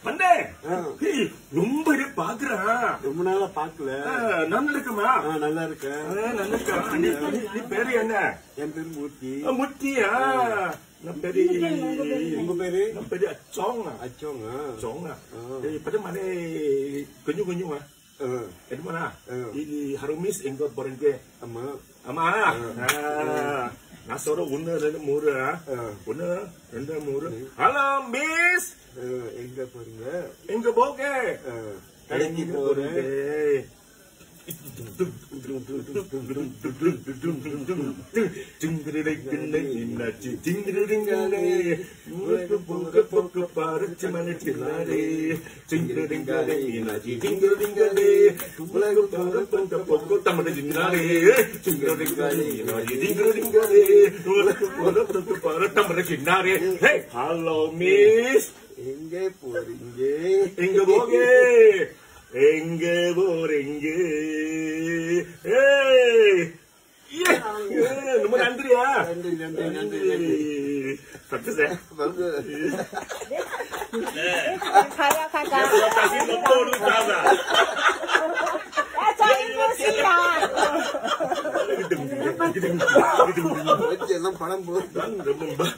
வந்தே ரொம்ப பாக்குறான். ரொம்ப நாளா பாக்கல. நல்லா இருக்குமா? நல்லா இருக்கேன். நல்லா இருக்கா? நீ பேரு என்ன? என் பேரு மூர்த்தி. முத்தியா? நம்ம பேரு உங்க பேரு? நம்ம பேரு அச்சோங்க. அச்சோங்க. இப்பதான் மனே கொஞ்சம் கொஞ்சமா எதுமானா இது ஹரோமிஸ் எங்க போறீங்க? ஆமா ஆமா. நான் சொல்ற 1 2 3 1 2 3. ஹலோ மிஸ், எங்க போறீங்க? எங்க போக? கடைக்கு போறேன். போக்கு பாரச்சு மனச்சில்லாரே சிங்கடிங்காரே மீனாட்சி சிங்கடிங்காரே உலக போற போக்கு தமிழ் சிங்காரே சிங்கடிங்காரே மீனாட்சி சிங்கடிங்காரே உலக போற பார தமிழ் சிங்காரே. ஹலோ மிஸ், எங்க போறீங்க? எங்க போக? எங்க போறீங்க? ரொம்ப நன்றியா? நன்றி. சக்சஸ். எல்லாம் பணம் போகுது.